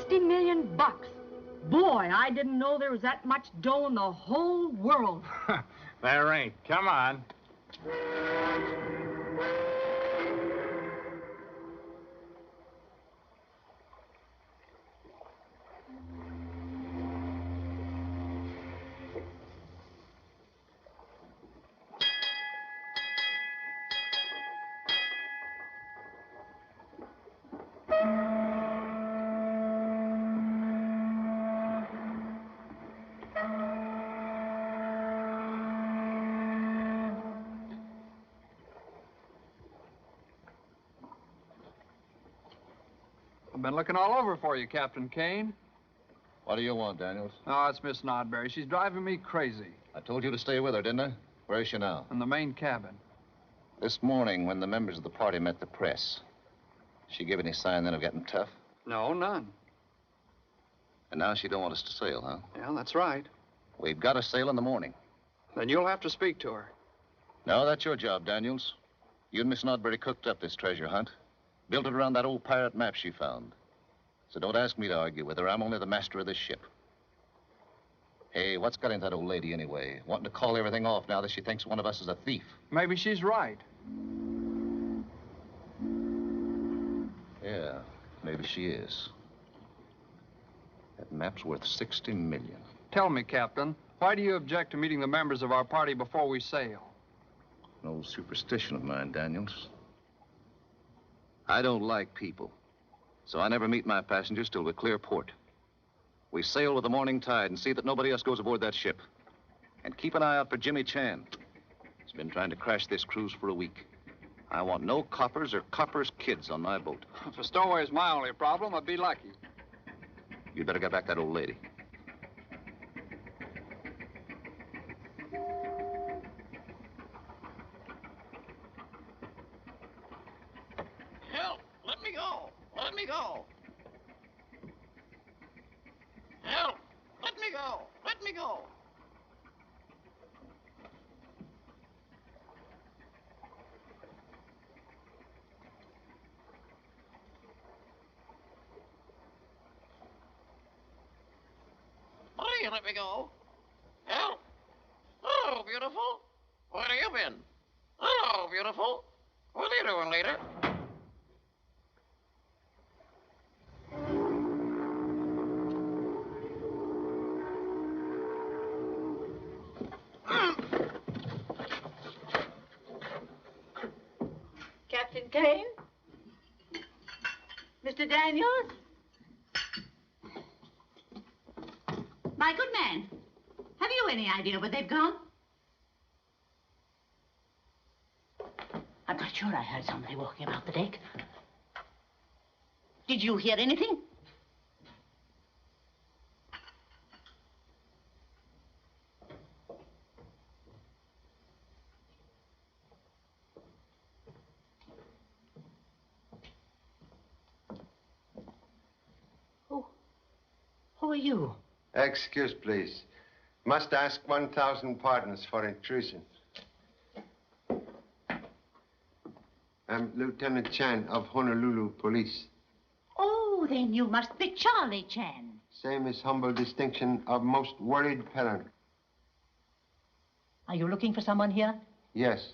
$60 million. Boy, I didn't know there was that much dough in the whole world. There ain't. Come on. I've been looking all over for you, Captain Kane. What do you want, Daniels? Oh, it's Miss Nodberry. She's driving me crazy. I told you to stay with her, didn't I? Where is she now? In the main cabin. This morning, when the members of the party met the press, she give any sign then of getting tough? No, none. And now she don't want us to sail, huh? Yeah, that's right. We've got to sail in the morning. Then you'll have to speak to her. No, that's your job, Daniels. You and Miss Nodberry cooked up this treasure hunt. Built it around that old pirate map she found. So don't ask me to argue with her. I'm only the master of this ship. Hey, what's got into that old lady anyway? Wanting to call everything off now that she thinks one of us is a thief. Maybe she's right. Yeah, maybe she is. That map's worth $60 million. Tell me, Captain, why do you object to meeting the members of our party before we sail? An old superstition of mine, Daniels. I don't like people, so I never meet my passengers till we clear port. We sail with the morning tide and see that nobody else goes aboard that ship. And keep an eye out for Jimmy Chan. He's been trying to crash this cruise for a week. I want no coppers or coppers' kids on my boat. If a stowaway's my only problem, I'd be lucky. You'd better get back that old lady. Help! Let me go! Let me go! Help! Let me go! Let me go! Please let me go. Help! Hello, beautiful. Where have you been? Hello, beautiful. What are you doing later? Captain Kane? Mr. Daniels? My good man, have you any idea where they've gone? I'm not sure I heard somebody walking about the deck. Did you hear anything? Who are you? Excuse, please. Must ask 1,000 pardons for intrusion. I'm Lieutenant Chan of Honolulu Police. Oh, then you must be Charlie Chan. Same as humble distinction of most worried parent. Are you looking for someone here? Yes.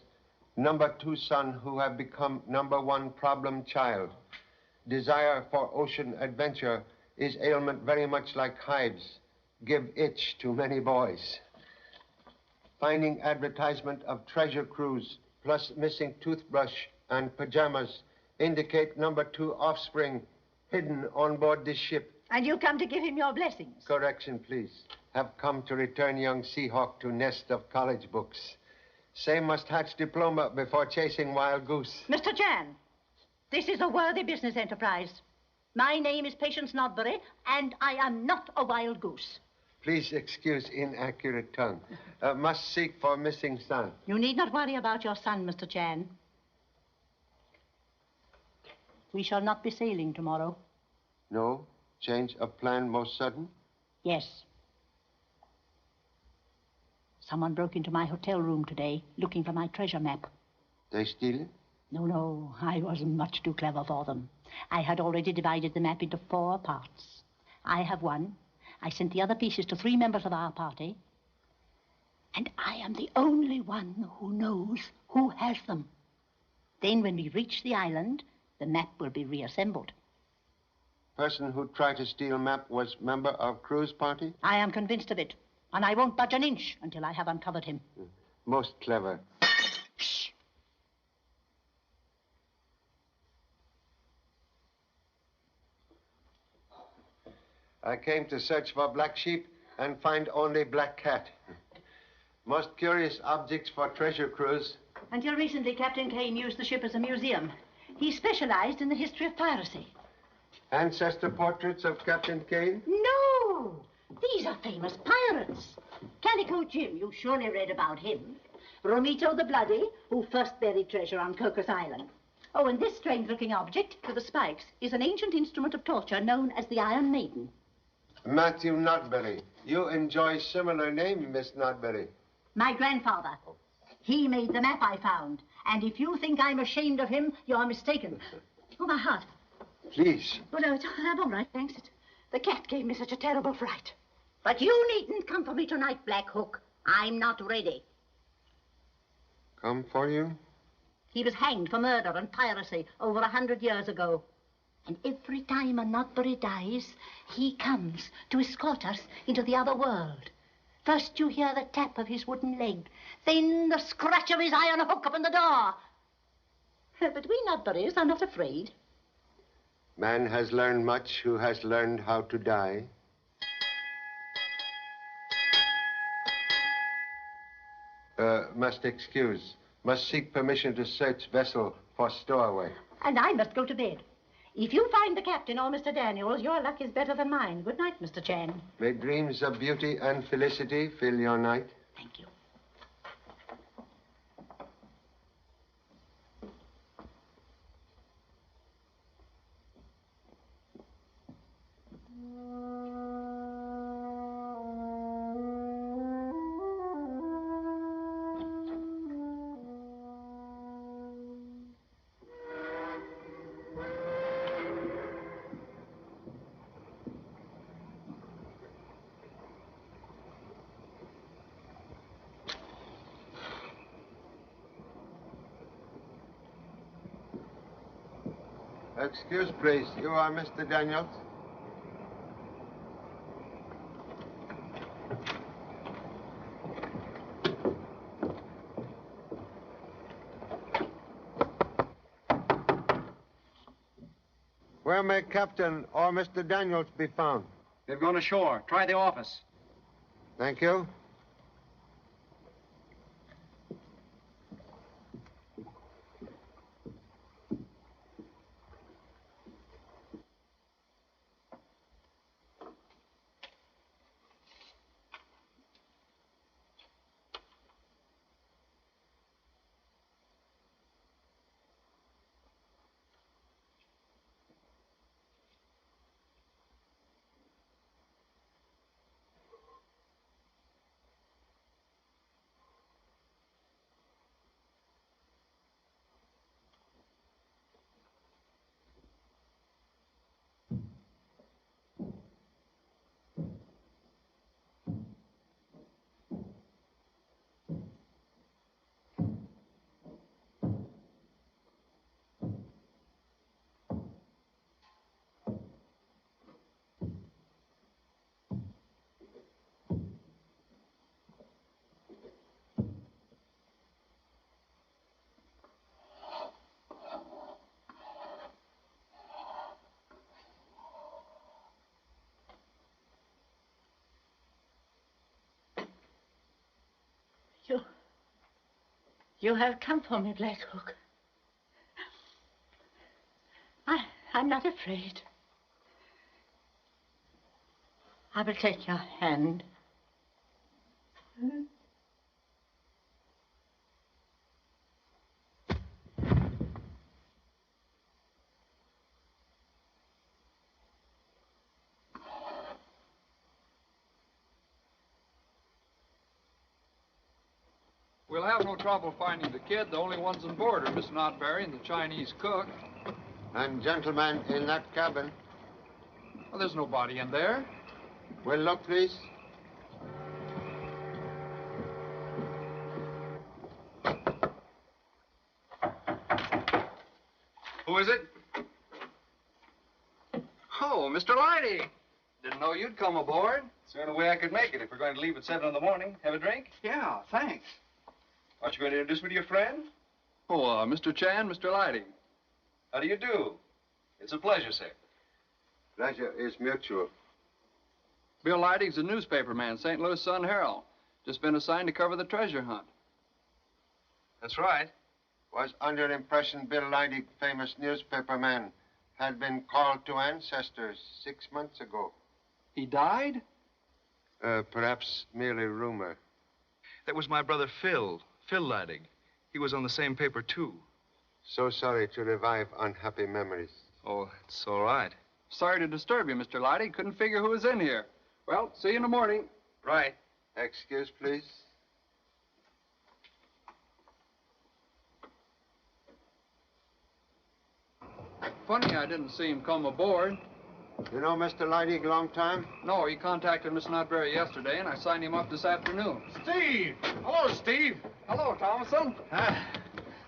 Number 2 son who have become number 1 problem child. Desire for ocean adventure is ailment very much like hives. Give itch to many boys. Finding advertisement of treasure cruise plus missing toothbrush and pajamas indicate number 2 offspring hidden on board this ship. And you come to give him your blessings? Correction, please. Have come to return young Seahawk to nest of college books. Same must hatch diploma before chasing wild goose. Mr. Chan, this is a worthy business enterprise. My name is Patience Nodberry, and I am not a wild goose. Please excuse inaccurate tongue. Must seek for missing son. You need not worry about your son, Mr. Chan. We shall not be sailing tomorrow. No? Change of plan most sudden? Yes. Someone broke into my hotel room today, looking for my treasure map. They steal it? No, I wasn't much too clever for them. I had already divided the map into 4 parts. I have one. I sent the other pieces to 3 members of our party. And I am the only one who knows who has them. Then when we reach the island, the map will be reassembled. Person who tried to steal map was member of crew's party? I am convinced of it. And I won't budge an inch until I have uncovered him. Most clever. Shh. I came to search for black sheep and find only black cat. Most curious objects for treasure cruise. Until recently, Captain Kane used the ship as a museum. He specialized in the history of piracy. Ancestor portraits of Captain Kane? No! These are famous pirates. Calico Jim, you surely read about him. Romito the Bloody, who first buried treasure on Cocos Island. Oh, and this strange-looking object with the spikes is an ancient instrument of torture known as the Iron Maiden. Matthew Notberry. You enjoy similar name, Miss Notberry. My grandfather. He made the map I found. And if you think I'm ashamed of him, you're mistaken. Oh, my heart. Please. Oh, no, I'm all right, thanks. The cat gave me such a terrible fright. But you needn't come for me tonight, Black Hook. I'm not ready. Come for you? He was hanged for murder and piracy over 100 years ago. And every time a Notbury dies, he comes to escort us into the other world. First you hear the tap of his wooden leg, then the scratch of his iron hook upon the door. But we Notburys are not afraid. Man has learned much who has learned how to die. Must excuse. Must seek permission to search vessel for stowaway. And I must go to bed. If you find the captain or Mr. Daniels, your luck is better than mine. Good night, Mr. Chan. May dreams of beauty and felicity fill your night. Thank you. Excuse, please. You are Mr. Daniels? Where may Captain or Mr. Daniels be found? They've gone ashore. Try the office. Thank you. You have come for me, Black Hook. I'm not afraid. I will take your hand. We'll have no trouble finding the kid. The only ones on board are Miss Notberry and the Chinese cook. And gentlemen in that cabin. Well, there's nobody in there. Will look, please. Who is it? Oh, Mr. Lighty. Didn't know you'd come aboard. It's the only way I could make it if we're going to leave at 7 in the morning. Have a drink? Yeah, thanks. Aren't you going to introduce me to your friend? Oh, Mr. Chan, Mr. Lighty. How do you do? It's a pleasure, sir. Pleasure is mutual. Bill Lighty's a newspaperman, St. Louis Sun-Herald. Just been assigned to cover the treasure hunt. That's right. Was under impression Bill Leidig, famous newspaperman, had been called to ancestors 6 months ago. He died? Perhaps merely rumor. That was my brother Phil Leidig. He was on the same paper, too. So sorry to revive unhappy memories. Oh, it's all right. Sorry to disturb you, Mr. Lighty. Couldn't figure who was in here. Well, see you in the morning. Right. Excuse, please. Funny I didn't see him come aboard. You know Mr. Leidig long time? No, he contacted Miss Nutberry yesterday, and I signed him up this afternoon. Steve! Hello, Steve. Hello, Thomason. I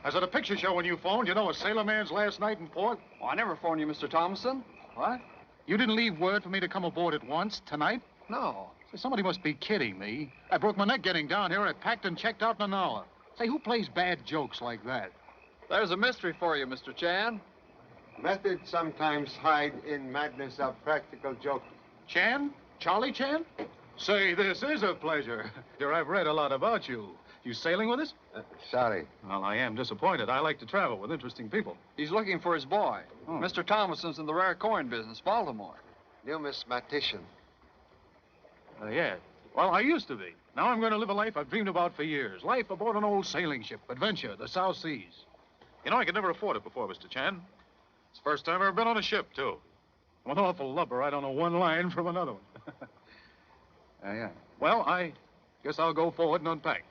was at a picture show when you phoned. You know, a sailorman's last night in port. Oh, I never phoned you, Mr. Thomason. What? You didn't leave word for me to come aboard at once tonight? No. Say, somebody must be kidding me. I broke my neck getting down here. I packed and checked out in an hour. Say, who plays bad jokes like that? There's a mystery for you, Mr. Chan. Methods sometimes hide in madness of practical joking. Chan? Charlie Chan? Say, this is a pleasure. Here, I've read a lot about you. You sailing with us? Sorry. Well, I am disappointed. I like to travel with interesting people. He's looking for his boy. Oh. Mr. Thomason's in the rare coin business, Baltimore. Numismatician. Yeah. Well, I used to be. Now I'm going to live a life I've dreamed about for years. Life aboard an old sailing ship. Adventure, the South Seas. You know, I could never afford it before, Mr. Chan. It's the first time I've ever been on a ship, too. I'm an awful lubber. I don't know one line from another one. Yeah. Well, I guess I'll go forward and unpack.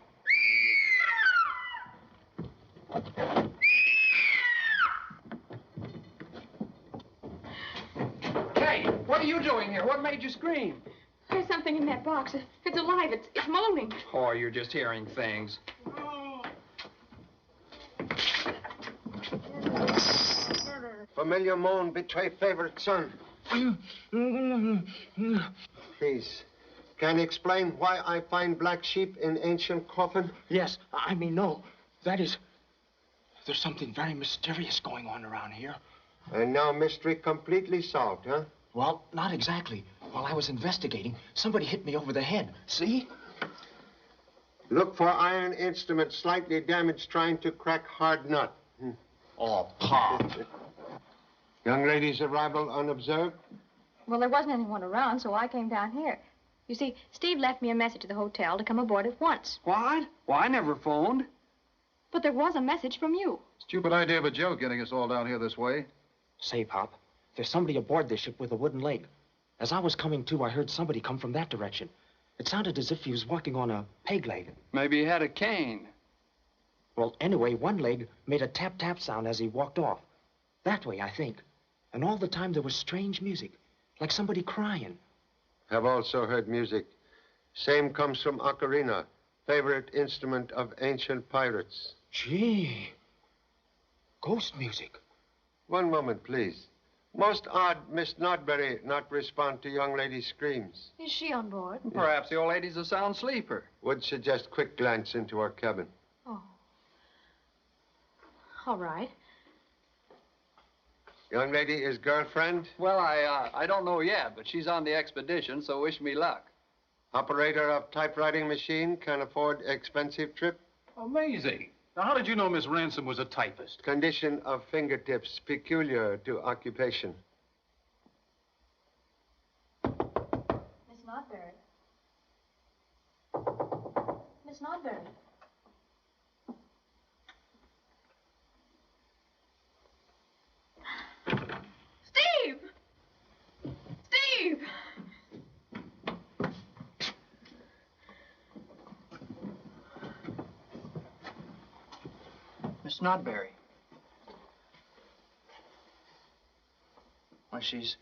Hey, what are you doing here? What made you scream? There's something in that box. It's alive. It's moaning. Oh, you're just hearing things. Familiar moan betray favorite son. Please. Can you explain why I find black sheep in ancient coffin? Yes, I mean, no. That is, there's something very mysterious going on around here. And now mystery completely solved, huh? Well, not exactly. While I was investigating, somebody hit me over the head. See? Look for iron instrument slightly damaged trying to crack hard nut. Oh, Pop. Young lady's arrival unobserved? Well, there wasn't anyone around, so I came down here. You see, Steve left me a message at the hotel to come aboard at once. What? Well, I never phoned. But there was a message from you. Stupid idea of a joke getting us all down here this way. Say, Pop, there's somebody aboard this ship with a wooden leg. As I was coming to, I heard somebody come from that direction. It sounded as if he was walking on a peg leg. Maybe he had a cane. Well, anyway, one leg made a tap-tap sound as he walked off. That way, I think. And all the time there was strange music, like somebody crying. Have also heard music. Same comes from ocarina, favorite instrument of ancient pirates. Gee, ghost music. One moment, please. Most odd Miss Nodberry not respond to young lady's screams. Is she on board? Perhaps the old lady's a sound sleeper. Would suggest quick glance into our cabin. Oh. All right. Young lady is girlfriend? Well, I don't know yet, but she's on the expedition, so wish me luck. Operator of typewriting machine, can afford expensive trip? Amazing. Now, how did you know Miss Ransom was a typist? Condition of fingertips peculiar to occupation. Miss Nodberry. Miss Nodberry. Steve! Steve! Miss Nodberry. Why, she's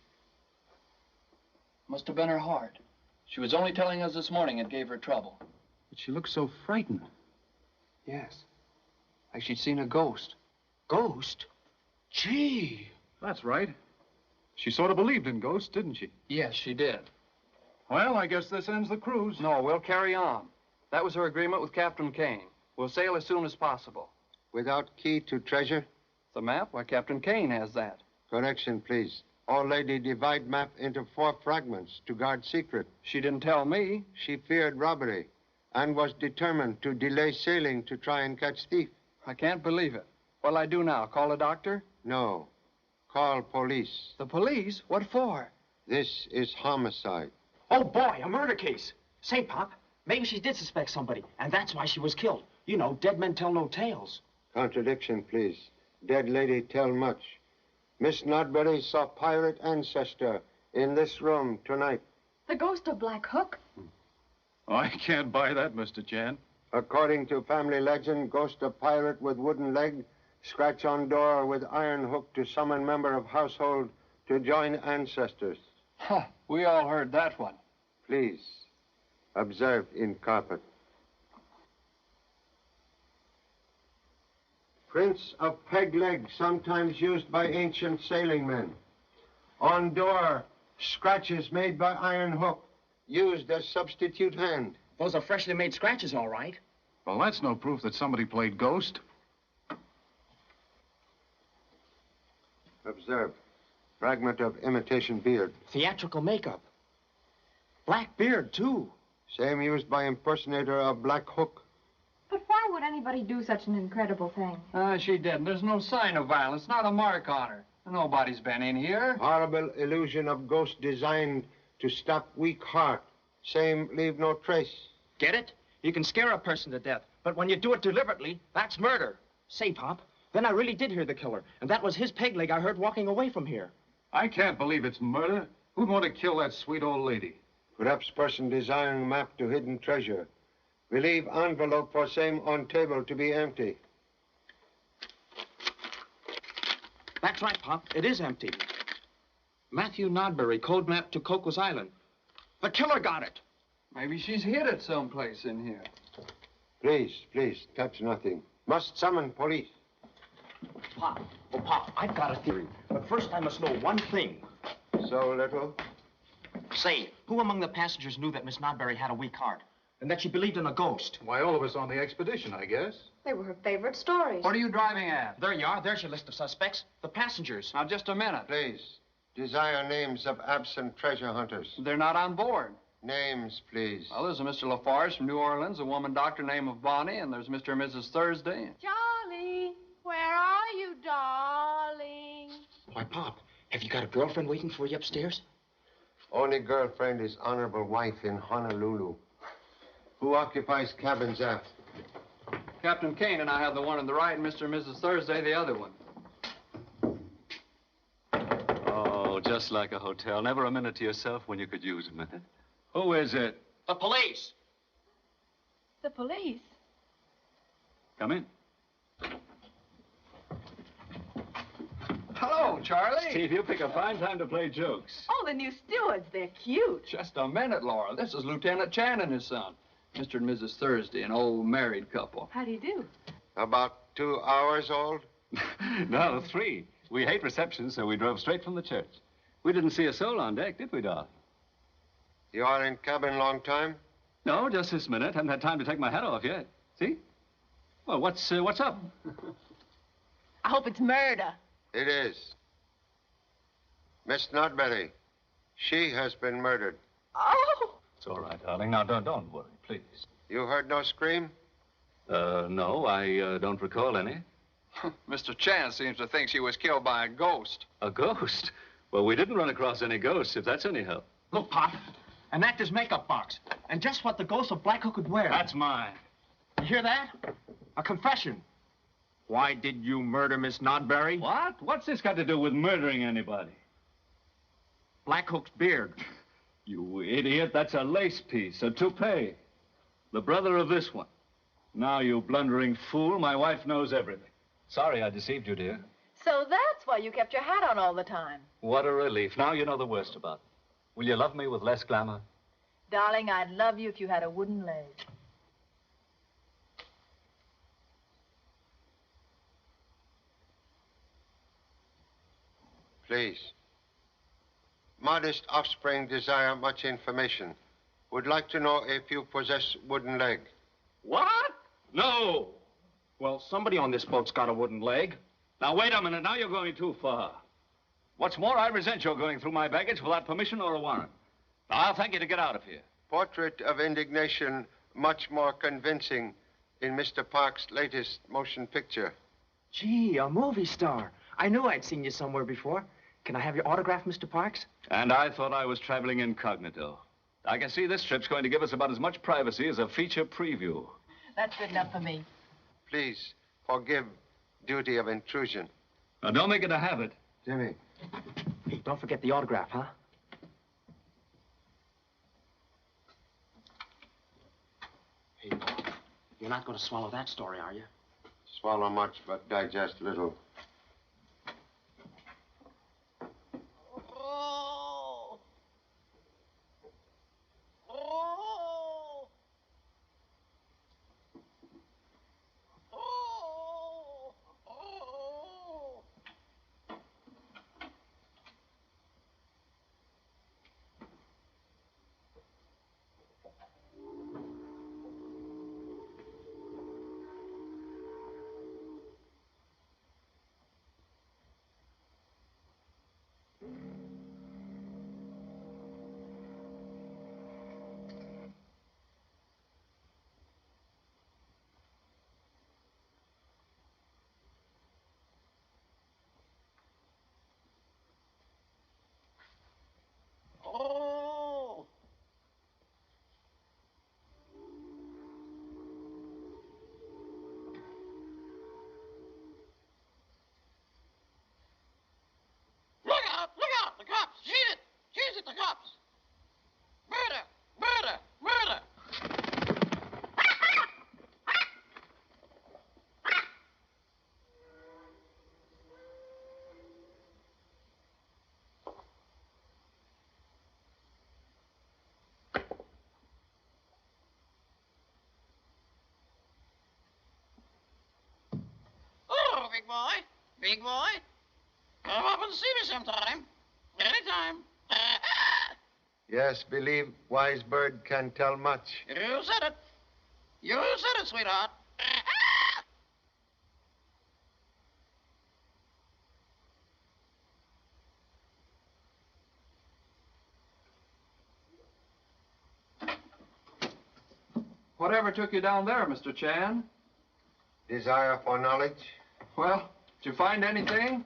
Must have been her heart. She was only telling us this morning it gave her trouble. But she looks so frightened. Yes. Like she'd seen a ghost. Ghost? Gee. That's right. She sort of believed in ghosts, didn't she? Yes, she did. Well, I guess this ends the cruise. No, we'll carry on. That was her agreement with Captain Kane. We'll sail as soon as possible. Without key to treasure? The map? Why, Captain Kane has that. Correction, please. Old lady divide map into 4 fragments to guard secret. She didn't tell me. She feared robbery and was determined to delay sailing to try and catch thief. I can't believe it. What'll I do now? Call a doctor? No. Call police. The police? What for? This is homicide. Oh, boy, a murder case. Say, Pop, maybe she did suspect somebody, and that's why she was killed. You know, dead men tell no tales. Contradiction, please. Dead lady tell much. Miss Nodbury saw pirate ancestor in this room tonight. The ghost of Black Hook? I can't buy that, Mr. Chan. According to family legend, ghost of pirate with wooden leg, scratch on door with iron hook to summon member of household to join ancestors. Huh, we all heard that one. Please, observe in carpet. Prints of peg leg, sometimes used by ancient sailing men. On door, scratches made by iron hook, used as substitute hand. Those are freshly made scratches, all right. Well, that's no proof that somebody played ghost. Observe. Fragment of imitation beard. Theatrical makeup. Black beard, too. Same used by impersonator of Black Hook. But why would anybody do such an incredible thing? She didn't. There's no sign of violence, not a mark on her. Nobody's been in here. Horrible illusion of ghost designed to stop weak heart. Same leave no trace. Get it? You can scare a person to death, but when you do it deliberately, that's murder. Say, Pop, then I really did hear the killer, and that was his peg leg I heard walking away from here. I can't believe it's murder. Who'd want to kill that sweet old lady? Perhaps person desiring map to hidden treasure. We leave envelope for same on table to be empty. That's right, Pop. It is empty. Matthew Nodbury, code map to Coco's Island. The killer got it. Maybe she's hid it someplace in here. Please, please, touch nothing. Must summon police. Pop, oh, Pop, I've got a theory. But first I must know one thing. So little? Say, who among the passengers knew that Miss Nodbury had a weak heart? And that she believed in a ghost? Why, all of us on the expedition, I guess. They were her favorite stories. What are you driving at? There you are. There's your list of suspects. The passengers. Now, just a minute. Please, desire names of absent treasure hunters. They're not on board. Names, please. Well, there's a Mr. LaFarge from New Orleans, a woman doctor named of Bonnie, and there's Mr. and Mrs. Thursday. Charlie, where are you, darling? Why, Pop, have you got a girlfriend waiting for you upstairs? Only girlfriend is honorable wife in Honolulu. Who occupies cabins aft? Captain Kane and I have the one on the right, and Mr. and Mrs. Thursday the other one. Oh, just like a hotel. Never a minute to yourself when you could use a minute. Who is it? The police. The police? Come in. Hello, Charlie. Steve, you pick a fine time to play jokes. Oh, the new stewards. They're cute. Just a minute, Laura. This is Lieutenant Chan and his son. Mr. and Mrs. Thursday, an old married couple. How do you do? About 2 hours old? No, 3. We hate receptions, so we drove straight from the church. We didn't see a soul on deck, did we, Doc? You are in cabin long time? No, just this minute. Haven't had time to take my hat off yet. See? Well, what's up? I hope it's murder. It is. Miss Nodbury, she has been murdered. Oh! It's all right, darling. Now, don't worry, please. You heard no scream? No, I don't recall any. Mr. Chan seems to think she was killed by a ghost. A ghost? Well, we didn't run across any ghosts, if that's any help. Look, Pop, an actor's makeup box. And just what the ghost of Black Hook would wear. That's mine. You hear that? A confession. Why did you murder Miss Nodbury? What? What's this got to do with murdering anybody? Black Hook's beard. You idiot, that's a lace piece, a toupee. The brother of this one. Now, you blundering fool, my wife knows everything. Sorry I deceived you, dear. So that's why you kept your hat on all the time. What a relief. Now you know the worst about it. Will you love me with less glamour? Darling, I'd love you if you had a wooden leg. Please. Modest offspring desire much information. Would like to know if you possess wooden leg. What? No. Well, somebody on this boat's got a wooden leg. Now, wait a minute. Now you're going too far. What's more, I resent your going through my baggage without permission or a warrant. Now, I'll thank you to get out of here. Portrait of indignation much more convincing in Mr. Park's latest motion picture. Gee, a movie star. I knew I'd seen you somewhere before. Can I have your autograph, Mr. Parks? And I thought I was traveling incognito. I can see this trip's going to give us about as much privacy as a feature preview. That's good enough for me. Please forgive duty of intrusion. Now, don't make it a habit. Jimmy. Hey, don't forget the autograph, huh? Hey, you're not going to swallow that story, are you? Swallow much, but digest little. The cops! Murder! Murder! Murder! Oh, big boy. Big boy. Come up and see me sometime. Anytime. Yes, believe wise bird can tell much. You said it. You said it, sweetheart. Whatever took you down there, Mr. Chan? Desire for knowledge? Well, did you find anything?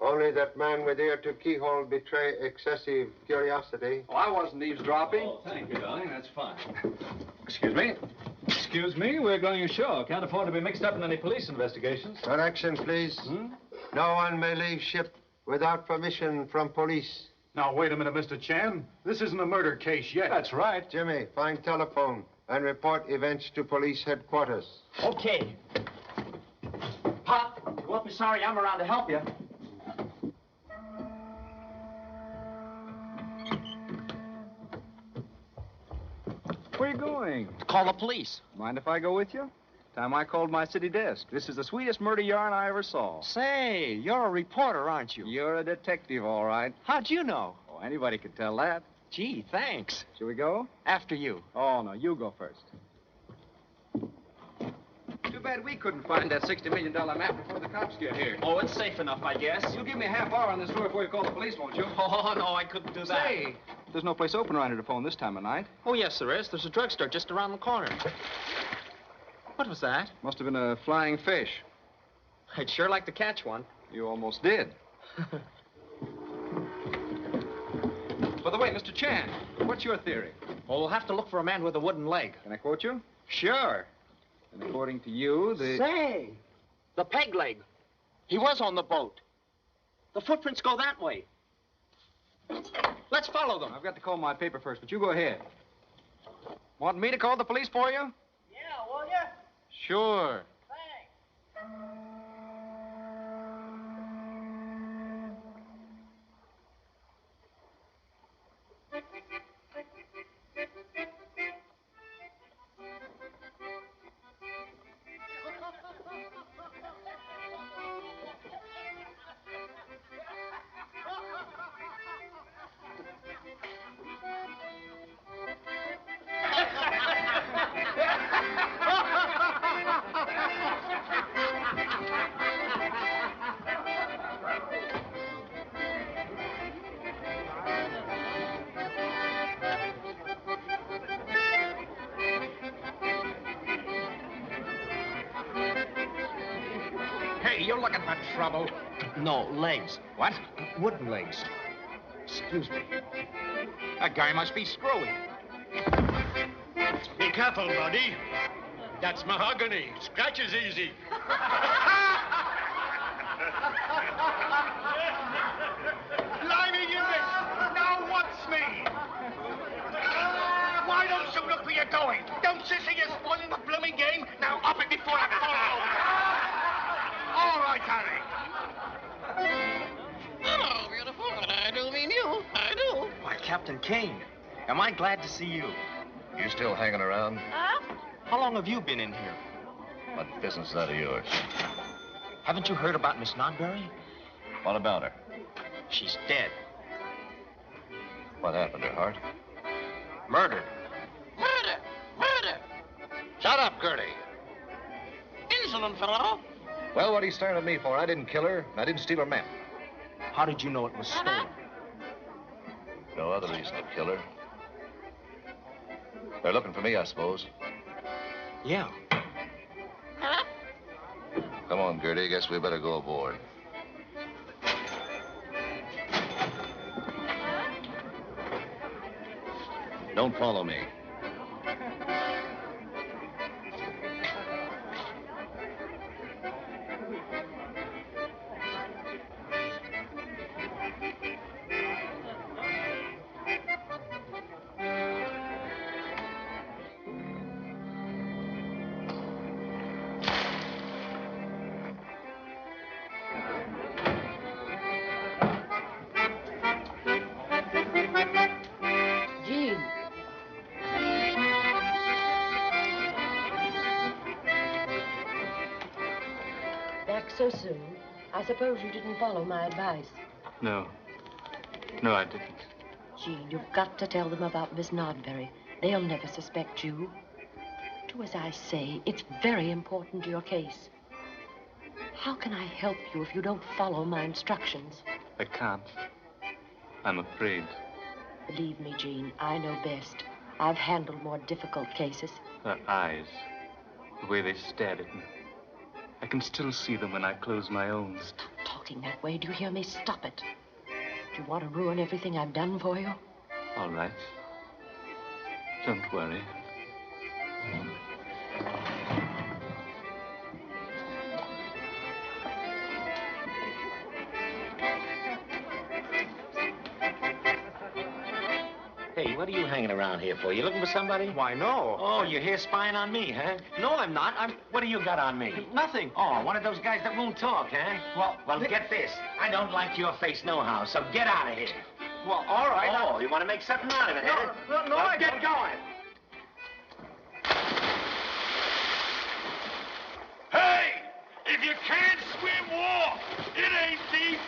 Only that man with ear to keyhole betray excessive curiosity. Oh, I wasn't eavesdropping. Oh, thank you, darling. That's fine. Excuse me. Excuse me. We're going ashore. Can't afford to be mixed up in any police investigations. Direction, please. No one may leave ship without permission from police. Now, wait a minute, Mr. Chan. This isn't a murder case yet. That's right. Jimmy, find telephone and report events to police headquarters. Okay. Pop, you won't be sorry I'm around to help you. Where are you going? To call the police. Mind if I go with you? Time I called my city desk. This is the sweetest murder yarn I ever saw. Say, you're a reporter, aren't you? You're a detective, all right. How'd you know? Oh, anybody could tell that. Gee, thanks. Shall we go? After you. Oh, no, you go first. Too bad we couldn't find that $60 million map before the cops get here. Oh, it's safe enough, I guess. You'll give me a half hour on this story before you call the police, won't you? Oh, no, I couldn't do that. Say, there's no place open around here to phone this time of night. Oh, yes, there is. There's a drugstore just around the corner. What was that? Must have been a flying fish. I'd sure like to catch one. You almost did. By the way, Mr. Chan, what's your theory? Well, we'll have to look for a man with a wooden leg. Can I quote you? Sure. And according to you, Say, the peg leg. He was on the boat. The footprints go that way. Let's follow them. I've got to call my paper first, but you go ahead. Want me to call the police for you? Yeah, will ya? Sure. Thanks. Hey, you're looking for trouble. No, legs. What? Wooden legs. Excuse me. That guy must be screwy. Be careful, buddy. That's mahogany. Scratches easy. Blimey, you miss. Now what's me? Why don't you look where you're going? Don't you see you're spoiling the blooming game? Now up it before I fall over. All right, Harry. Hello, beautiful. And I do mean you. I do. Why, Captain Kane, am I glad to see you? You still hanging around? Huh? How long have you been in here? What business is that of yours? Haven't you heard about Miss Nodbury? What about her? She's dead. What happened, her heart? Murdered. Murder. Murder. Shut up, Gertie. Insolent fellow. Well, what are you staring at me for? I didn't kill her, and I didn't steal her map. How did you know it was stolen? No other reason to kill her. They're looking for me, I suppose. Yeah. Huh? Come on, Gertie. Guess we better go aboard. Don't follow me. So soon, I suppose you didn't follow my advice. No. No, I didn't. Jean, you've got to tell them about Miss Nodbury. They'll never suspect you. Do as I say. It's very important to your case. How can I help you if you don't follow my instructions? I can't. I'm afraid. Believe me, Jean, I know best. I've handled more difficult cases. Her eyes, the way they stared at me. I can still see them when I close my own. Stop talking that way. Do you hear me? Stop it. Do you want to ruin everything I've done for you? All right. Don't worry. Hey, what are you hanging around here for? You looking for somebody? Why, no. Oh, you're here spying on me, huh? No, I'm not. What do you got on me? Nothing. Oh, one of those guys that won't talk, huh? Well, get this. I don't like your face nohow, so get out of here. Well, all right. Oh, you want to make something out of it, huh? No, well, get going. Hey! If you can't swim, walk. It ain't deep.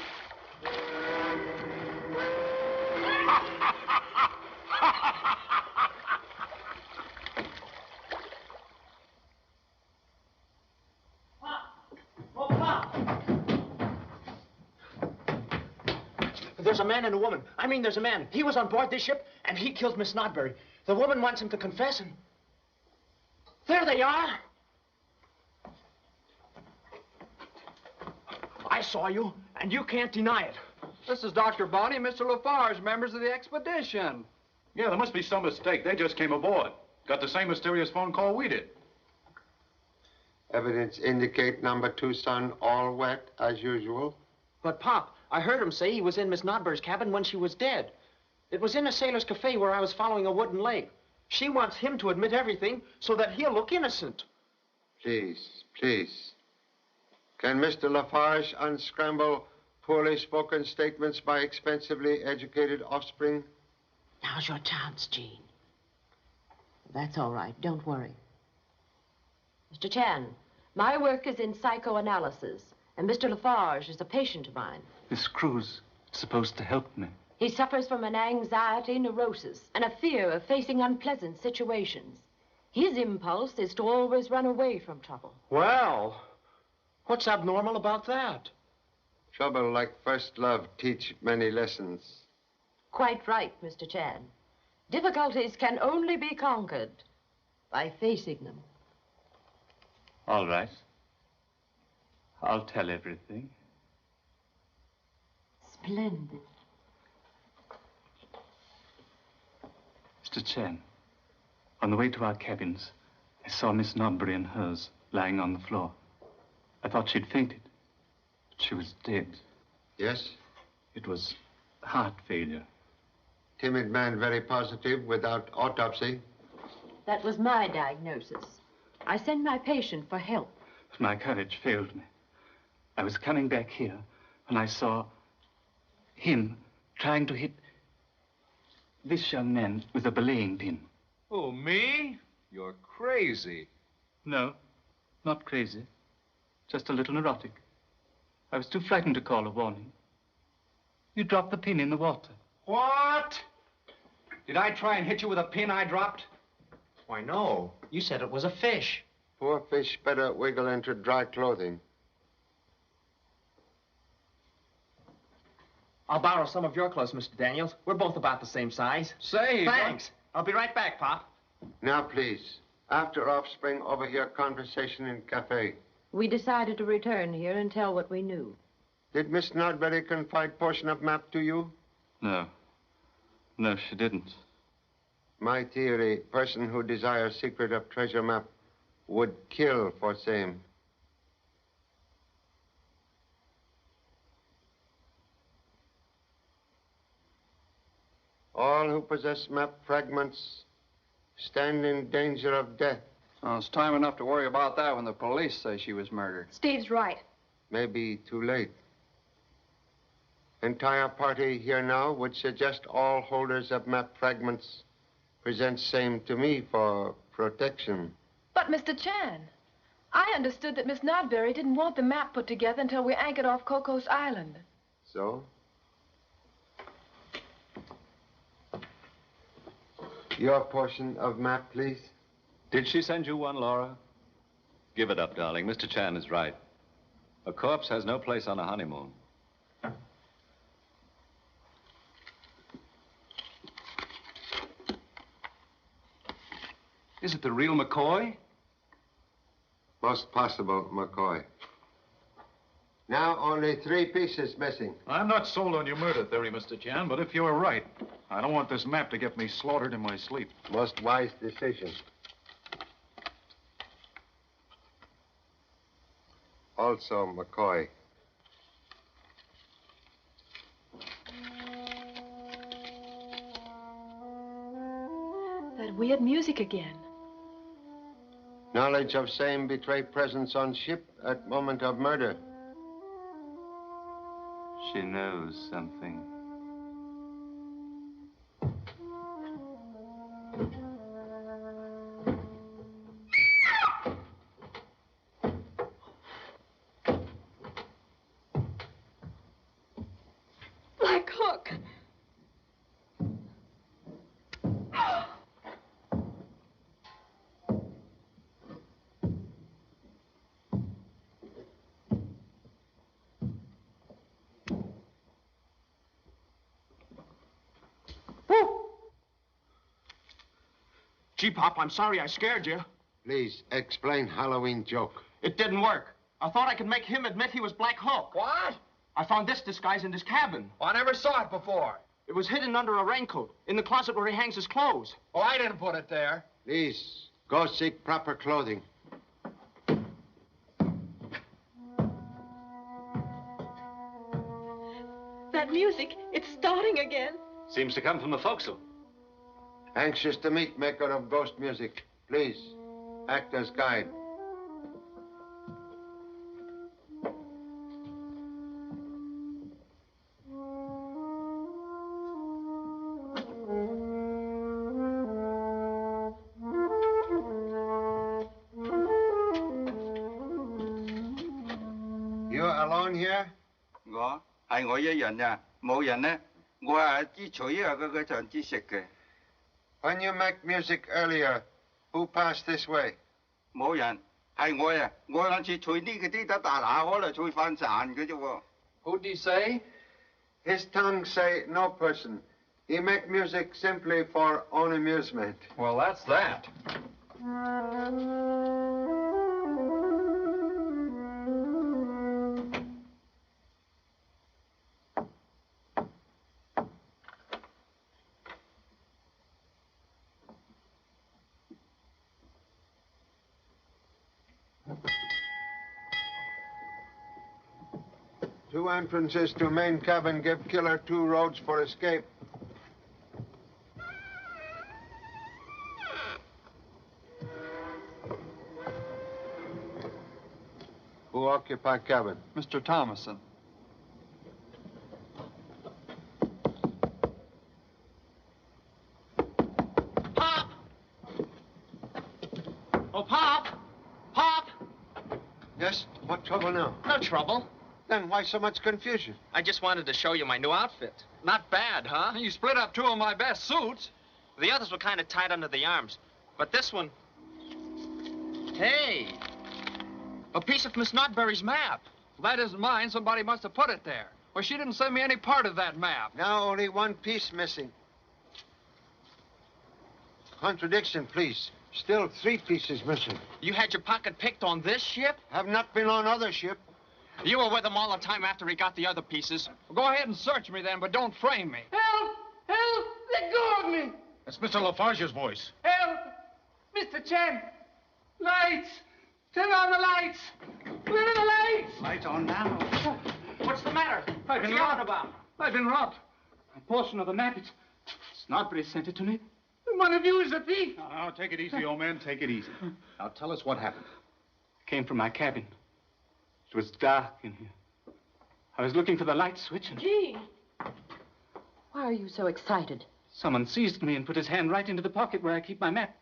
There's a man and a woman. I mean, there's a man. He was on board this ship, and he killed Miss Nodbury. The woman wants him to confess, and there they are. I saw you, and you can't deny it. This is Dr. Bonney and Mr. Lafarge, members of the expedition. Yeah, there must be some mistake. They just came aboard. Got the same mysterious phone call we did. Evidence indicate number 2 son all wet as usual. But, Pop, I heard him say he was in Miss Nodbury's cabin when she was dead. It was in a sailor's cafe where I was following a wooden leg. She wants him to admit everything so that he'll look innocent. Please, please. Can Mr. Lafarge unscramble poorly spoken statements by expensively educated offspring? Now's your chance, Jean. That's all right. Don't worry. Mr. Chan, my work is in psychoanalysis, and Mr. Lafarge is a patient of mine. This crew's supposed to help me. He suffers from an anxiety neurosis and a fear of facing unpleasant situations. His impulse is to always run away from trouble. Well, what's abnormal about that? Trouble like first love teach many lessons. Quite right, Mr. Chan. Difficulties can only be conquered by facing them. All right. I'll tell everything. Splendid. Mr. Chan, on the way to our cabins, I saw Miss Nodbury and hers lying on the floor. I thought she'd fainted, but she was dead. Yes? It was heart failure. Timid man, very positive, without autopsy. That was my diagnosis. I sent my patient for help. But my courage failed me. I was coming back here when I saw him trying to hit this young man with a belaying pin. Oh, me? You're crazy. No, not crazy. Just a little neurotic. I was too frightened to call a warning. You dropped the pin in the water. What? Did I try and hit you with a pin I dropped? Why, no. You said it was a fish. Poor fish better wiggle into dry clothing. I'll borrow some of your clothes, Mr. Daniels. We're both about the same size. Say, thanks. I'll be right back, Pop. Now, please. After offspring, over here, conversation in cafe. We decided to return here and tell what we knew. Did Miss Nodbury confide portion of map to you? No. No, she didn't. My theory, person who desires secret of treasure map would kill for same. All who possess map fragments stand in danger of death. Oh, it's time enough to worry about that when the police say she was murdered. Steve's right. Maybe too late. Entire party here now would suggest all holders of map fragments present same to me for protection. But, Mr. Chan, I understood that Miss Nodbury didn't want the map put together until we anchored off Cocos Island. So? Your portion of map, please. Did she send you one, Laura? Give it up, darling. Mr. Chan is right. A corpse has no place on a honeymoon. Is it the real McCoy? Most possible, McCoy. Now only 3 pieces missing. I'm not sold on your murder theory, Mr. Chan, but if you're right, I don't want this map to get me slaughtered in my sleep. Most wise decision. Also, McCoy. That weird music again. Knowledge of same betray presence on ship at moment of murder. She knows something. Black Hook. Gee, Pop, I'm sorry I scared you. Please, explain Halloween joke. It didn't work. I thought I could make him admit he was Black Hook. What? I found this disguise in his cabin. Oh, I never saw it before. It was hidden under a raincoat, in the closet where he hangs his clothes. Oh, I didn't put it there. Please, go seek proper clothing. That music, it's starting again. Seems to come from the forecastle. Anxious to meet maker of ghost music. Please, act as guide. You're alone here? 係我一人呀，冇人呢。我係支取啊，嗰場支食嘅。When you make music earlier, who passed this way? 冇人，係我呀。我兩次取呢個啲得大下，可能取翻賺嘅啫喎。Who'd he say? His tongue say no person. He make music simply for own amusement. Well, that's that. 2 entrances to main cabin. Give killer 2 roads for escape. Who occupy cabin? Mr. Thomason. Pop! Oh, Pop! Pop! Yes? What trouble now? No trouble. Then why so much confusion? I just wanted to show you my new outfit. Not bad, huh? You split up 2 of my best suits. The others were kind of tight under the arms. But this one... Hey! A piece of Miss Nodberry's map. That isn't mine. Somebody must have put it there. Well, she didn't send me any part of that map. Now only 1 piece missing. Contradiction, please. Still 3 pieces missing. You had your pocket picked on this ship? Have not been on other ship. You were with him all the time after he got the other pieces. Well, go ahead and search me then, but don't frame me. Help! Help! Let go of me! That's Mr. Lafarge's voice. Help! Mr. Chen! Lights! Turn on the lights! Where are the lights? Lights on now. What's the matter? I've been What's he on robbed. about? I've been robbed. A portion of the map, it's Snodbury sent it to me. One of you is a thief. Now, take it easy, old man. Take it easy. Now, tell us what happened. It came from my cabin. It was dark in here. I was looking for the light switch and... Gee, why are you so excited? Someone seized me and put his hand right into the pocket where I keep my map.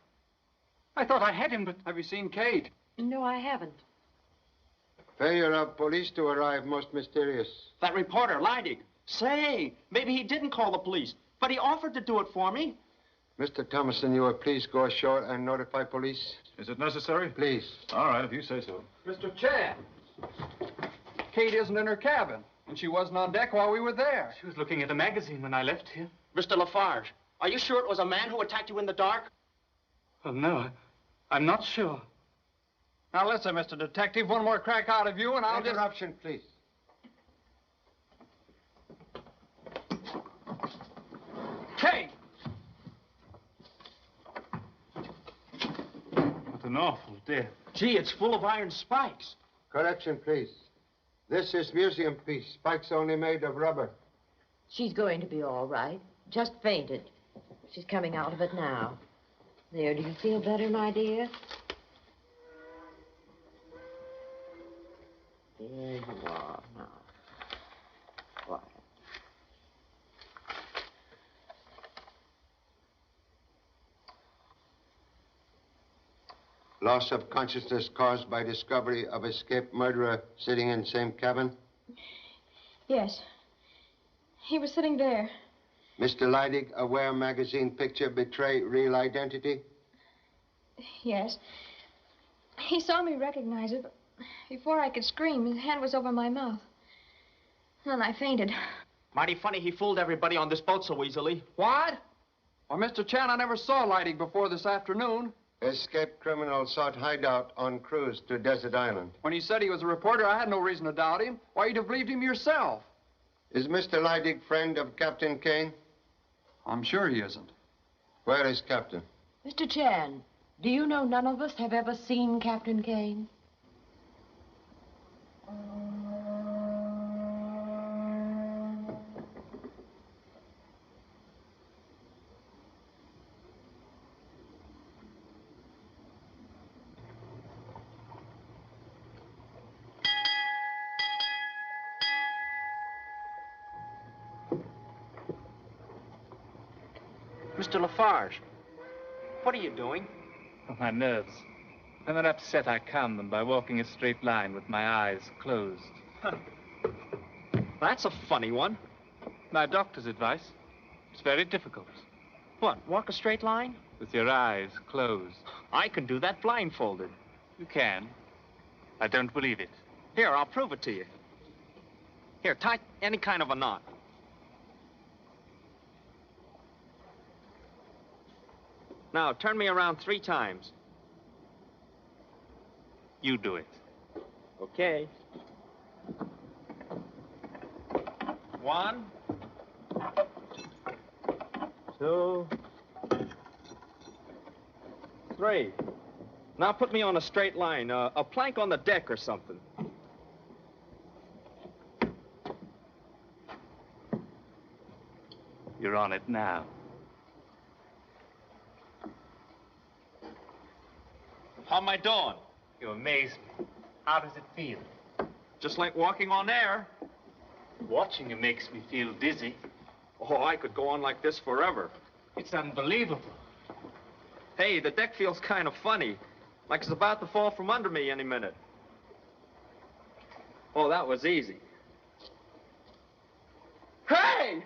I thought I had him, but... Have you seen Kate? No, I haven't. Failure of police to arrive most mysterious. That reporter, Leidig. Say, maybe he didn't call the police, but he offered to do it for me. Mr. Thomason, you will please go ashore and notify police? Is it necessary? Please. All right, if you say so. Mr. Chan. Kate isn't in her cabin, and she wasn't on deck while we were there. She was looking at a magazine when I left here. Mr. Lafarge, are you sure it was a man who attacked you in the dark? Well, no, I'm not sure. Now, listen, Mr. Detective, one more crack out of you, and I'll just... Interruption, please. Kate! What an awful death. Gee, it's full of iron spikes. Correction, please. This is museum piece. Spikes only made of rubber. She's going to be all right. Just fainted. She's coming out of it now. There, do you feel better, my dear? There you are now. Quiet. Loss of consciousness caused by discovery of escaped murderer sitting in same cabin. Yes. He was sitting there. Mr. Leidig, aware magazine picture betray real identity? Yes. He saw me recognize it, but before I could scream, his hand was over my mouth. Then I fainted. Mighty funny he fooled everybody on this boat so easily. What? Well, Mr. Chan, I never saw Leidig before this afternoon. Escaped criminal sought hideout on cruise to Desert Island. When he said he was a reporter, I had no reason to doubt him. Why, you'd have believed him yourself. Is Mr. Leidig friend of Captain Kane? I'm sure he isn't. Where is Captain? Mr. Chan, do you know none of us have ever seen Captain Kane? Mr. Lafarge, what are you doing? Oh, my nerves. When they're upset, I calm them by walking a straight line with my eyes closed. That's a funny one. My doctor's advice. It's very difficult. What, walk a straight line? With your eyes closed. I can do that blindfolded. You can. I don't believe it. Here, I'll prove it to you. Here, tie any kind of a knot. Now, turn me around 3 times. You do it. Okay. 1, 2, 3. Now put me on a straight line, a plank on the deck or something. finger on it now. How am I doing? You amaze me. How does it feel? Just like walking on air. Watching you makes me feel dizzy. Oh, I could go on like this forever. It's unbelievable. Hey, the deck feels kind of funny. Like it's about to fall from under me any minute. Oh, that was easy. Hey!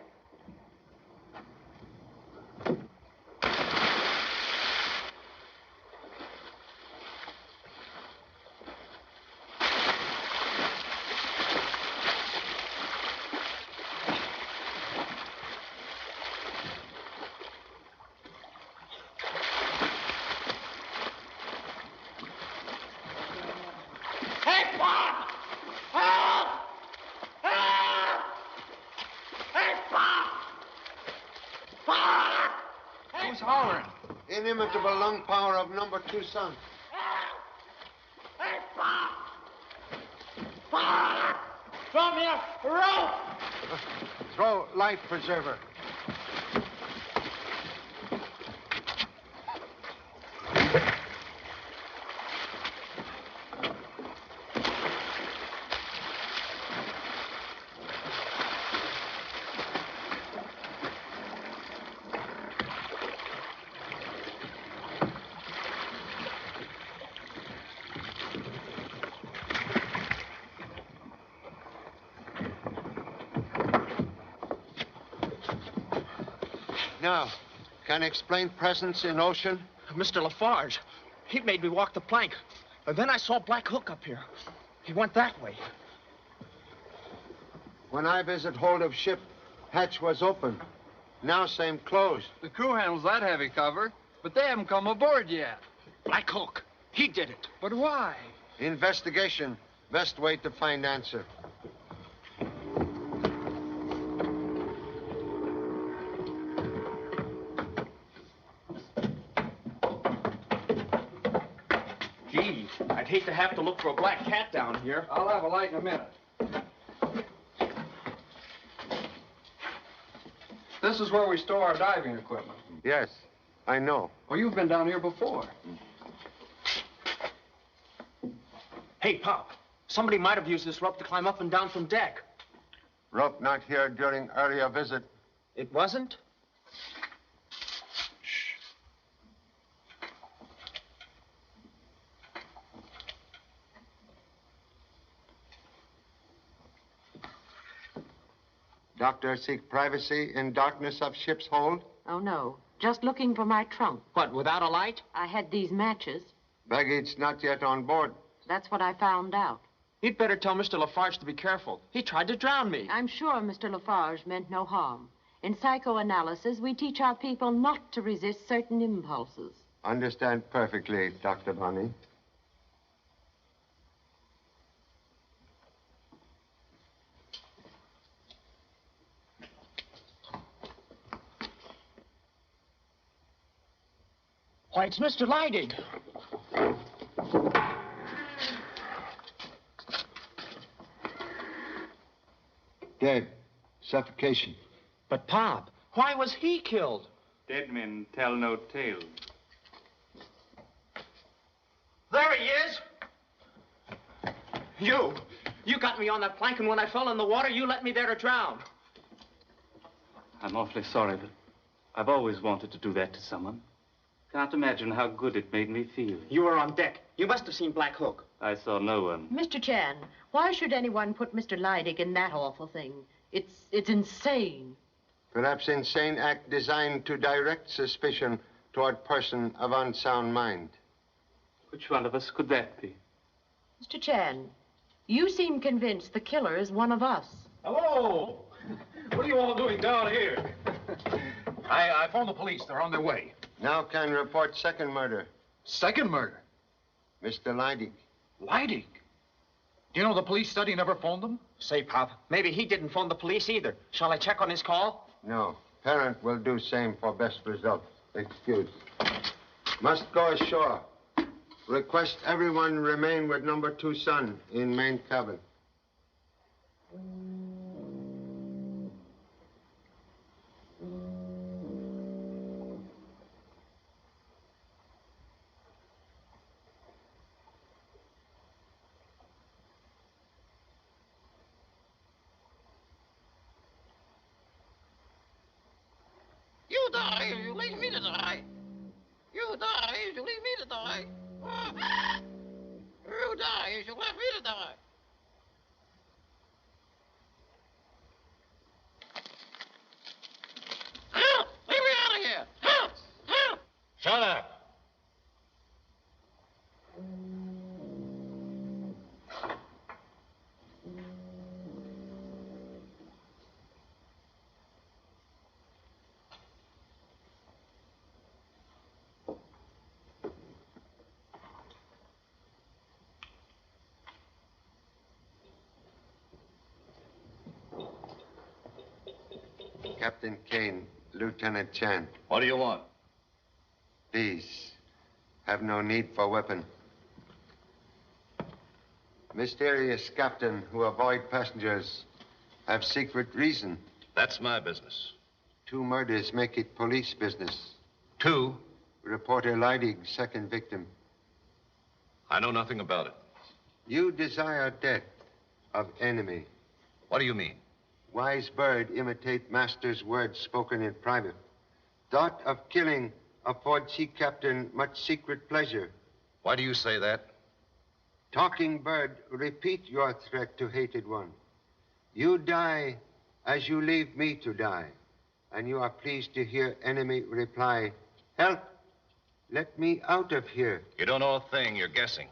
Hey, Bob! Help! Help! Hey, Bob! Bob! Who's hollering? Inimitable lung power of number 2 son. Hey, Bob! Bob! Throw me a rope! Throw life preserver. Now, can you explain presence in ocean? Mr. Lafarge, he made me walk the plank. And then I saw Black Hook up here. He went that way. When I visit hold of ship, hatch was open. Now same closed. The crew handles that heavy cover, but they haven't come aboard yet. Black Hook, he did it. But why? Investigation. Best way to find answer. Gee, I'd hate to have to look for a black cat down here. I'll have a light in a minute. This is where we store our diving equipment. Yes, I know. Well, you've been down here before. Hey, Pop, somebody might have used this rope to climb up and down from deck. Rope not here during earlier visit. It wasn't? Doctor seek privacy in darkness of ship's hold. Oh, no. Just looking for my trunk. What, without a light? I had these matches. Baggage not yet on board. That's what I found out. You'd better tell Mr. Lafarge to be careful. He tried to drown me. I'm sure Mr. Lafarge meant no harm. In psychoanalysis, we teach our people not to resist certain impulses. Understand perfectly, Dr. Bonnie. Why, it's Mr. Leidig. Dead. Suffocation. But, Pop, why was he killed? Dead men tell no tales. There he is. You got me on that plank, and when I fell in the water, you let me there to drown. I'm awfully sorry, but I've always wanted to do that to someone. Can't imagine how good it made me feel. You were on deck. You must have seen Black Hook. I saw no one. Mr. Chan, why should anyone put Mr. Leidig in that awful thing? It's insane. Perhaps insane act designed to direct suspicion toward person of unsound mind. Which one of us could that be? Mr. Chan, you seem convinced the killer is one of us. Hello! What are you all doing down here? I phoned the police. They're on their way. Now can report second murder. Second murder? Mr. Leidig. Leidig? Do you know the police said he never phoned them? Say, Pop, maybe he didn't phone the police either. Shall I check on his call? No. Parent will do same for best result. Excuse. Must go ashore. Request everyone remain with number 2 son in main cabin. die as you leave me to die. You die as you leave me to die. You die as you left me to die. Help! Leave me out of here! Help! Help! Shut up. Captain Kane, Lieutenant Chan. What do you want? Please, have no need for weapon. Mysterious captain who avoid passengers have secret reason. That's my business. 2 murders make it police business. 2? Reporter Leidig's second victim. I know nothing about it. You desire death of enemy. What do you mean? Wise bird imitate master's words spoken in private. Thought of killing afford sea captain much secret pleasure. Why do you say that? Talking bird, repeat your threat to hated one. You die as you leave me to die. And you are pleased to hear enemy reply, help, let me out of here. You don't know a thing, you're guessing.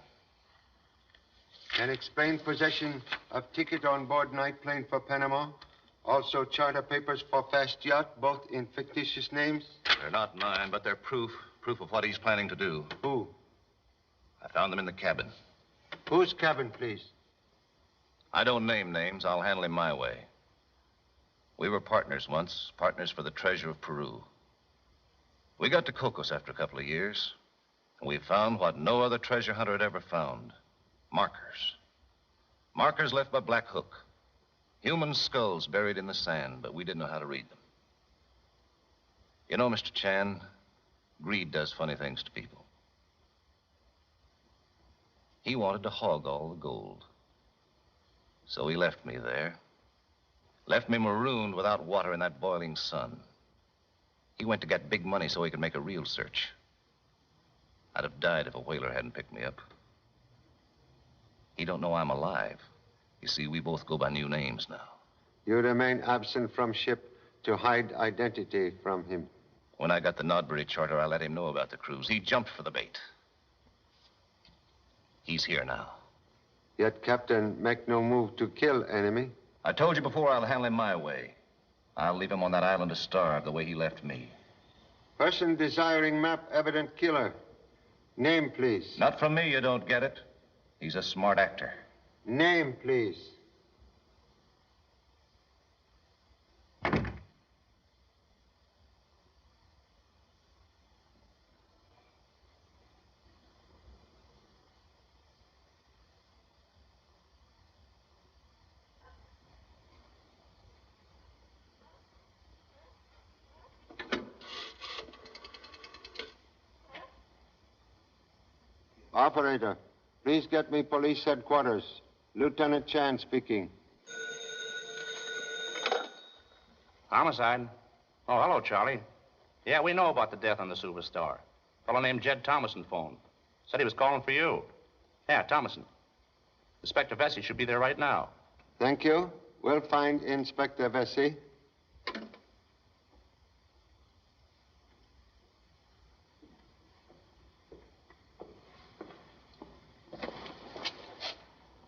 Can explain possession of ticket on board night plane for Panama. Also charter papers for fast yacht, both in fictitious names. They're not mine, but they're proof of what he's planning to do. Who? I found them in the cabin. Whose cabin, please? I don't name names. I'll handle him my way. We were partners once, partners for the treasure of Peru. We got to Cocos after a couple of years, and we found what no other treasure hunter had ever found. Markers. Markers left by Black Hook. Human skulls buried in the sand, but we didn't know how to read them. You know, Mr. Chan, greed does funny things to people. He wanted to hog all the gold. So he left me there. Left me marooned without water in that boiling sun. He went to get big money so he could make a real search. I'd have died if a whaler hadn't picked me up. He don't know I'm alive. You see, we both go by new names now. You remain absent from ship to hide identity from him. When I got the Nodbury charter, I let him know about the cruise. He jumped for the bait. He's here now. Yet Captain make no move to kill enemy. I told you before I'll handle him my way. I'll leave him on that island to starve the way he left me. Person desiring map evident killer. Name, please. Not from me, you don't get it. He's a smart actor. Name, please. Operator, please get me police headquarters. Lieutenant Chan speaking. Homicide? Oh, hello, Charlie. Yeah, we know about the death on the Superstar. A fellow named Jed Thomason phoned. Said he was calling for you. Yeah, Thomason. Inspector Vesey should be there right now. Thank you. We'll find Inspector Vesey.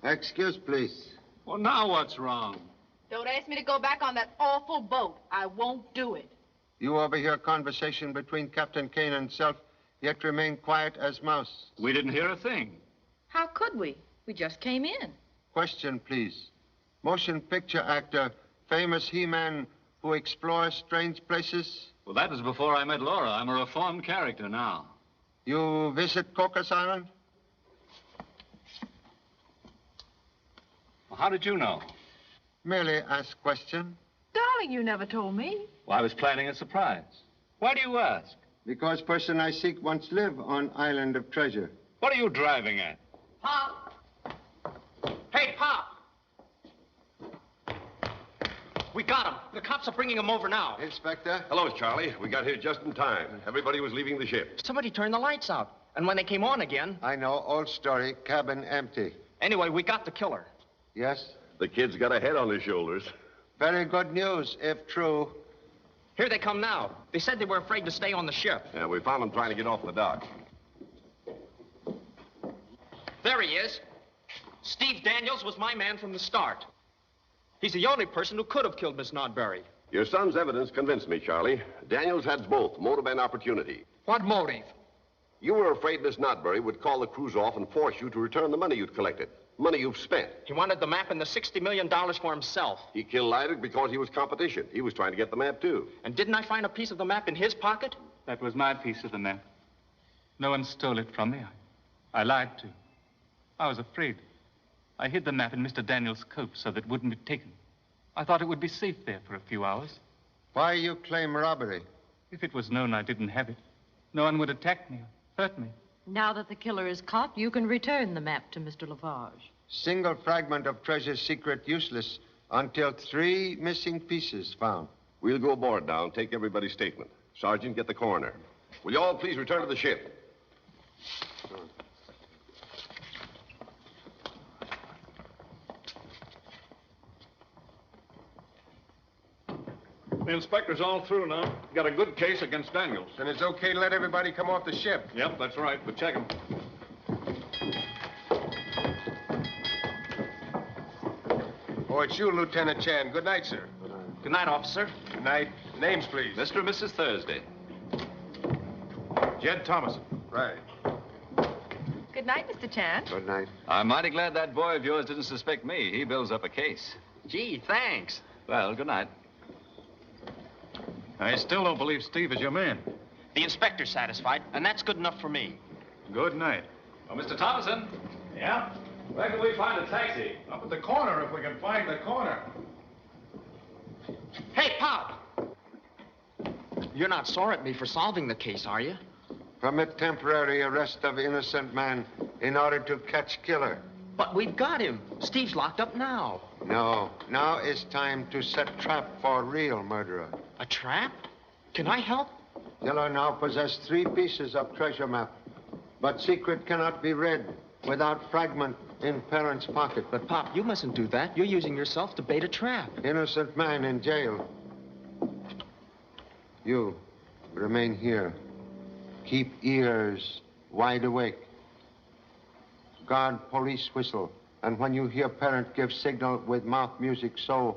Excuse, please. Well, now what's wrong? Don't ask me to go back on that awful boat. I won't do it. You overhear conversation between Captain Kane and self, yet remain quiet as mouse. We didn't hear a thing. How could we? We just came in. Question, please. Motion picture actor, famous He-Man who explores strange places? Well, that was before I met Laura. I'm a reformed character now. You visit Cocos Island? Well, how did you know? Merely ask question. Darling, you never told me. Well, I was planning a surprise. Why do you ask? Because person I seek once live on Island of Treasure. What are you driving at? Pop! Hey, Pop! We got him. The cops are bringing him over now. Inspector? Hello, Charlie. We got here just in time. Everybody was leaving the ship. Somebody turned the lights out. And when they came on again... I know. Old story. Cabin empty. Anyway, we got the killer. Yes? The kid's got a head on his shoulders. Very good news, if true. Here they come now. They said they were afraid to stay on the ship. Yeah, we found them trying to get off the dock. There he is. Steve Daniels was my man from the start. He's the only person who could have killed Miss Nodbury. Your son's evidence convinced me, Charlie. Daniels had both, motive and opportunity. What motive? You were afraid Miss Nodbury would call the crews off and force you to return the money you'd collected. Money you've spent. He wanted the map and the $60 million for himself. He killed Aldridge because he was competition. He was trying to get the map, too. And didn't I find a piece of the map in his pocket? That was my piece of the map. No one stole it from me. I lied to you. I was afraid. I hid the map in Mr. Daniels' coat so that it wouldn't be taken. I thought it would be safe there for a few hours. Why you claim robbery? If it was known I didn't have it, no one would attack me or hurt me. Now that the killer is caught, you can return the map to Mr. Lafarge. Single fragment of treasure's secret useless until 3 missing pieces found. We'll go aboard now and take everybody's statement. Sergeant, get the coroner. Will you all please return to the ship? The inspector's all through now. Got a good case against Daniels. Then it's okay to let everybody come off the ship. Yep, that's right, but check him. Oh, it's you, Lieutenant Chan. Good night, sir. Good night, officer. Good night. Names, please. Mr. and Mrs. Thursday. Jed Thomason. Right. Good night, Mr. Chan. Good night. I'm mighty glad that boy of yours didn't suspect me. He builds up a case. Gee, thanks. Well, good night. I still don't believe Steve is your man. The inspector's satisfied, and that's good enough for me. Good night. Oh, Mr. Thomason. Yeah? Where can we find a taxi? Up at the corner, if we can find the corner. Hey, Pop! You're not sore at me for solving the case, are you? Permit temporary arrest of innocent man in order to catch killer. But we've got him. Steve's locked up now. No. Now is time to set trap for real murderer. A trap? Can I help? Killer now possess 3 pieces of treasure map. But secret cannot be read without fragment in parent's pocket. But, Pop, you mustn't do that. You're using yourself to bait a trap. Innocent man in jail. You remain here. Keep ears wide awake. Guard police whistle. And when you hear parent give signal with mouth music, so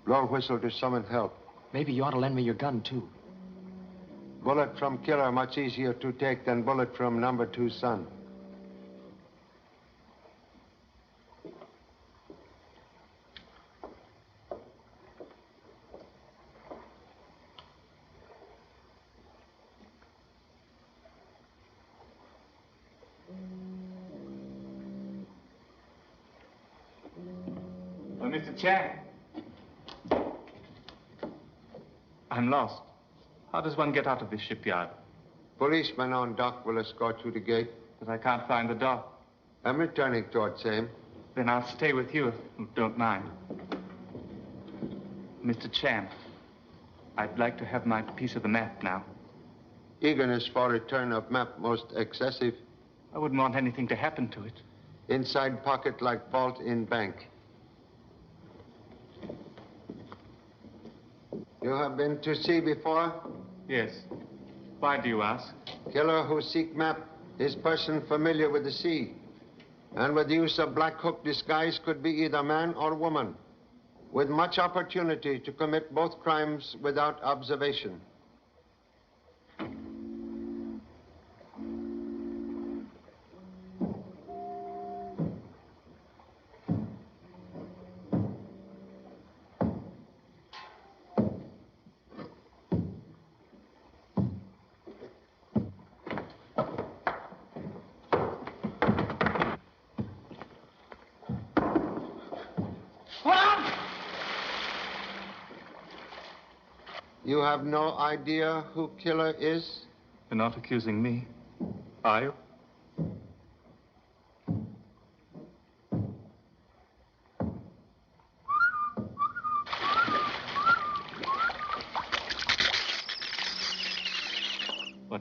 blow whistle to summon help. Maybe you ought to lend me your gun, too. Bullet from killer much easier to take than bullet from number 2 son. Oh, Mr. Chan. I'm lost. How does one get out of this shipyard? Policeman on dock will escort you to gate. But I can't find the dock. I'm returning toward same. Then I'll stay with you if you don't mind. Mr. Chan, I'd like to have my piece of the map now. Eagerness for return of map most excessive. I wouldn't want anything to happen to it. Inside pocket like vault in bank. You have been to sea before? Yes. Why do you ask? Killer who seek map is person familiar with the sea. And with use of black hook disguise could be either man or woman. With much opportunity to commit both crimes without observation. You have no idea who killer is? You're not accusing me, are you?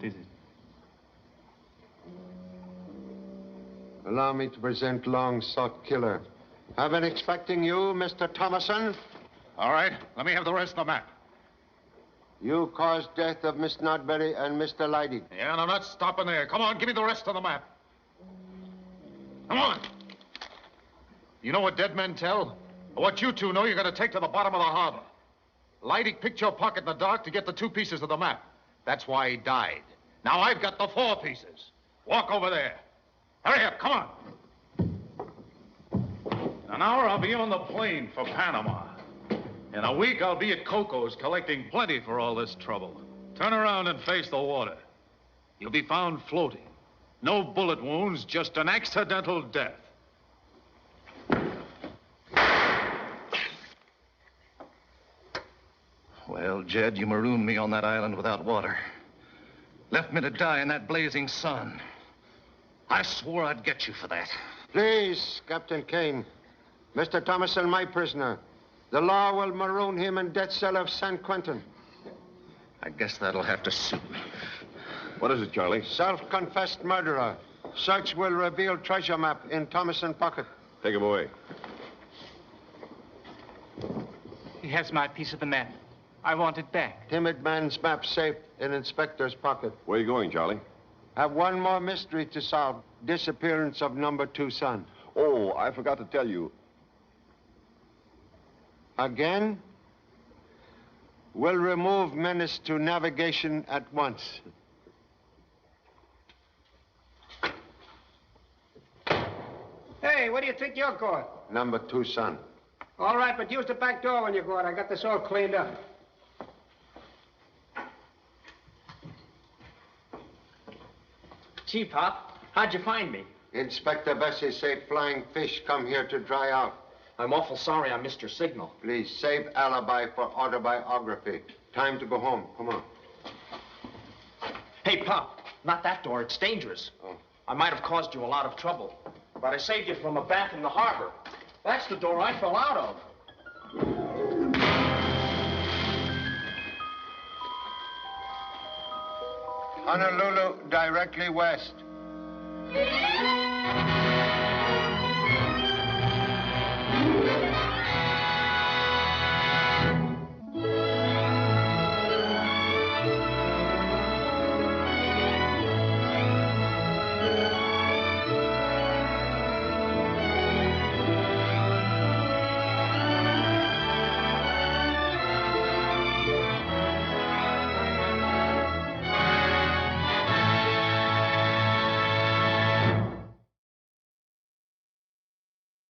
What is it? Allow me to present long-sought killer. I've been expecting you, Mr. Thomason. All right, let me have the rest of the map. You caused death of Miss Nodberry and Mr. Leidig. Yeah, and I'm not stopping there. Come on, give me the rest of the map. Come on. You know what dead men tell? What you two know, you're going to take to the bottom of the harbor. Leidig picked your pocket in the dark to get the 2 pieces of the map. That's why he died. Now I've got the 4 pieces. Walk over there. Hurry up, come on. In an hour, I'll be on the plane for Panama. In a week, I'll be at Coco's collecting plenty for all this trouble. Turn around and face the water. You'll be found floating. No bullet wounds, just an accidental death. Well, Jed, you marooned me on that island without water. Left me to die in that blazing sun. I swore I'd get you for that. Please, Captain Kane. Mr. Thomason, my prisoner. The law will maroon him in death cell of San Quentin. I guess that'll have to suit me. What is it, Charlie? Self-confessed murderer. Search will reveal treasure map in Thomason pocket. Take him away. He has my piece of the map. I want it back. Timid man's map safe in inspector's pocket. Where are you going, Charlie? Have one more mystery to solve. Disappearance of number 2 son. Oh, I forgot to tell you. Again? We'll remove menace to navigation at once. Hey, where do you think you're going? Number 2 son. All right, but use the back door when you go out. I got this all cleaned up. Gee, Pop, how'd you find me? Inspector Bessie said flying fish come here to dry out. I'm awful sorry I missed your signal. Please, save alibi for autobiography. Time to go home. Come on. Hey, Pop, not that door. It's dangerous. Oh. I might have caused you a lot of trouble, but I saved you from a bath in the harbor. That's the door I fell out of. Honolulu, directly west.